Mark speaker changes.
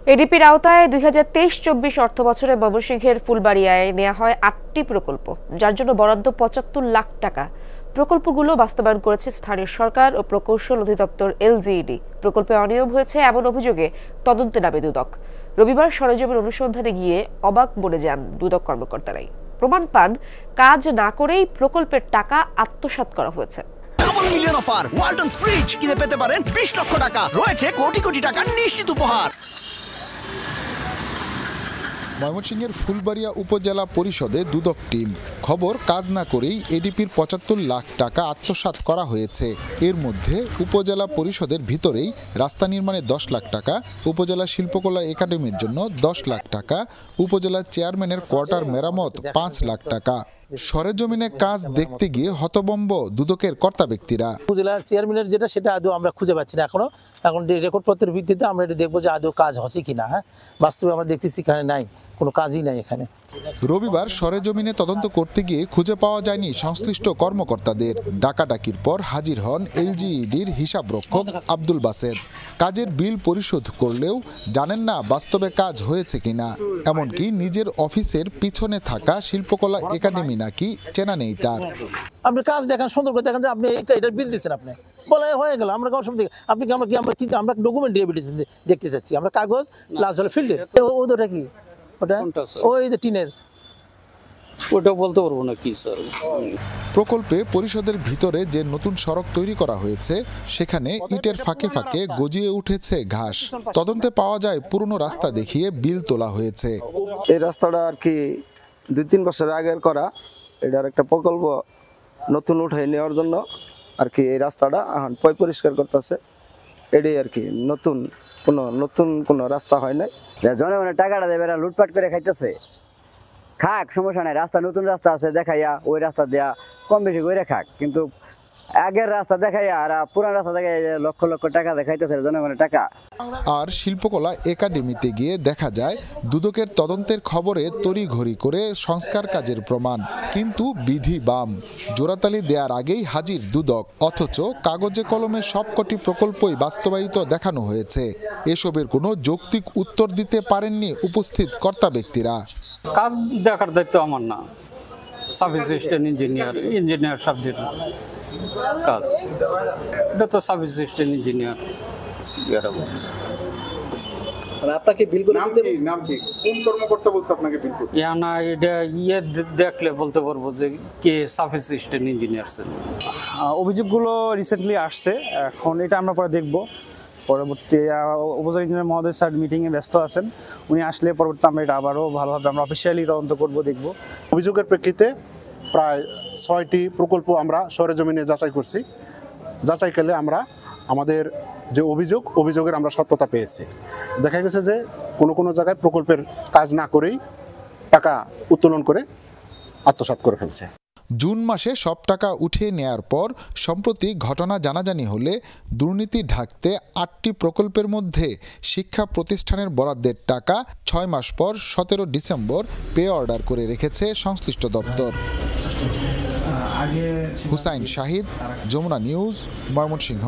Speaker 1: এডিপির আওতায় ২০২৩-২৪ অর্থবছরে ময়মনসিংহের ফুলবাড়িয়ায় নেওয়া হয় ৮টি প্রকল্প, যার জন্য বরাদ্দ ৭৫ লাখ টাকা। প্রকল্পগুলো বাস্তবায়ন করেছে স্থানীয় সরকার ও প্রকৌশল অধিদপ্তর এলজিইডি। প্রকল্পে অনিয়ম হয়েছে এমন অভিযোগে তদন্তে নামে দুদক। রবিবার সরেজমিন অনুসন্ধানে গিয়ে অবাক বনে যান দুদক কর্মকর্তারাই। প্রমাণ পান কাজ না করেই প্রকল্পের টাকা আত্মসাৎ করা হয়েছে।
Speaker 2: Double million offer Walton fridge কিনে পেতে পারেন 20 লক্ষ টাকা, রয়েছে কোটি কোটি টাকার নিশ্চিত উপহার।
Speaker 3: ময়মনসিংহের ফুলবাড়িয়া উপজেলা পরিষদে দুদক টিম। খবর, কাজ না করেই এডিপির ৭৫ লাখ টাকা আত্মসাৎ করা হয়েছে। এর মধ্যে উপজেলা পরিষদের ভিতরেই রাস্তা নির্মাণে ১০ লাখ টাকা, উপজেলা শিল্পকলা একাডেমির জন্য ১০ লাখ টাকা, উপজেলা চেয়ারম্যানের কোয়ার্টার মেরামত ৫ লাখ টাকা। সরেজমিনে কাজ দেখতে গিয়ে হতভম্ব দুদকের কর্তা ব্যক্তিরা।
Speaker 4: উপজেলা চেয়ারম্যানের যেটা সেটা আদৌ আমরা খুঁজে পাচ্ছি না এখন রেকর্ডপত্রের ভিত্তিতে আমরা এটা দেখবো যে আদৌ কাজ হচ্ছে কিনা। বাস্তবে আমরা দেখতেছি এখানে নাই, কোনো কাজই নাই এখানে।
Speaker 3: রবিবার সরেজমিনে তদন্ত করতে গিয়ে খুঁজে পাওয়া যায়নি সংশ্লিষ্ট কর্মকর্তাদের। ডাকাডাকির পর হাজির হন এলজিইডির হিসাবরক্ষক আব্দুল বাসের। কাজের বিল পরিশোধ করলেও জানেন না বাস্তবে কাজ হয়েছে কিনা। এমনকি নিজের অফিসের পিছনে থাকা শিল্পকলা একাডেমি নাকি চেনা নেই তার।
Speaker 4: আপনি কাজ দেখেন, সুন্দর করে দেখেন যে আপনি এটার বিল দিচ্ছেন, আপনি বলা হয়ে গেল। আমরা কোনো সময় আপনি আমরা ডকুমেন্ট এভিডেন্স দেখতে চাচ্ছি, আমরা কাগজ প্লাস হলো ফিল্ডে। ওটা কি ওটা ওই যে টিনের,
Speaker 5: ওটা বলতে পারবো না কি স্যার।
Speaker 3: প্রকল্পে পরিষদের ভিতরে যে নতুন সড়ক তৈরি করা হয়েছে সেখানে ইটের ফাঁকে ফাঁকে গজিয়ে উঠেছে ঘাস। তদন্তে পাওয়া যায় পুরনো রাস্তা দেখিয়ে বিল তোলা হয়েছে।
Speaker 6: এই রাস্তাটা আর কি ২-৩ বছর আগের করা, এটার একটা প্রকল্প নতুন উঠাই নেওয়ার জন্য আর কি এই রাস্তাটা এখন পরিষ্কার করতেছে। এটাই আর কি নতুন কোনো রাস্তা হয় নাই।
Speaker 7: জনগণের টাকাটা দেবে, লুটপাট করে খাইতেছে। খাক, সমস্যা নাই, রাস্তা নতুন রাস্তা আছে দেখাইয়া ওই রাস্তা দেয়া কম বেশি করে খাক, কিন্তু আগের রাস্তা দেখাইয়া আর পুরান রাস্তা দেখাইয়া লক্ষ লক্ষ টাকা দেখাইতেছে জনগণের টাকা।
Speaker 3: আর শিল্পকলা একাডেমিতে গিয়ে দেখা যায় দুদকের তদন্তের খবরে তড়িঘড়ি করে সংস্কার কাজের প্রমাণ, কিন্তু বিধি বাম। জোড়াতালি দেওয়ার আগেই হাজির দুদক, অথচ কাগজে কলমে সবকটি প্রকল্পই বাস্তবায়িত দেখানো হয়েছে। এসবের কোনো যৌক্তিক উত্তর দিতে পারেননি উপস্থিত কর্তা ব্যক্তিরা।
Speaker 5: কাজ দেখার দায়িত্ব আমার না, সাব অ্যাসিস্ট্যান্ট ইঞ্জিনিয়ার সাবজেক্ট কাজ, এটা তো সাব অ্যাসিস্ট্যান্ট ইঞ্জিনিয়ার।
Speaker 8: আপনাকে বিল করে নাম কি, কোন কর্মকর্তা বলছে আপনাকে বিল করতে?
Speaker 5: না, এটা দেখলে বলতে পারবো যে কে সাব অ্যাসিস্ট্যান্ট ইঞ্জিনিয়ার।
Speaker 9: অভিযোগগুলো রিসেন্টলি আসছে, এখন এটা আমরা পরে দেখবো। পরবর্তী উপজেলা ইঞ্জিনিয়ার মহোদয় স্যার মিটিংয়ে ব্যস্ত আছেন, উনি আসলে পরবর্তী আমরা এটা আবারও ভালোভাবে আমরা অফিসিয়ালি তদন্ত করব, দেখব।
Speaker 8: অভিযোগের প্রেক্ষিতে প্রায় 6টি প্রকল্প আমরা সরেজমিনে যাচাই করছি। যাচাইকালে আমরা আমাদের যে অভিযোগের আমরা সত্যতা পেয়েছি। দেখা গেছে যে কোনো জায়গায় প্রকল্পের কাজ না করেই টাকা উত্তোলন করে আত্মসাৎ করে ফেলছে।
Speaker 3: জুন মাসে সব টাকা উঠিয়ে নেয়ার পর সম্প্রতি ঘটনা জানাজানি হলে দুর্নীতি ঢাকতে 8টি প্রকল্পের মধ্যে শিক্ষা প্রতিষ্ঠানের বরাদ্দের টাকা 6 মাস পর 17 ডিসেম্বর পে অর্ডার করে রেখেছে সংশ্লিষ্ট দপ্তর। হুসাইন শাহিদ, যমুনা নিউজ, ময়মনসিংহ।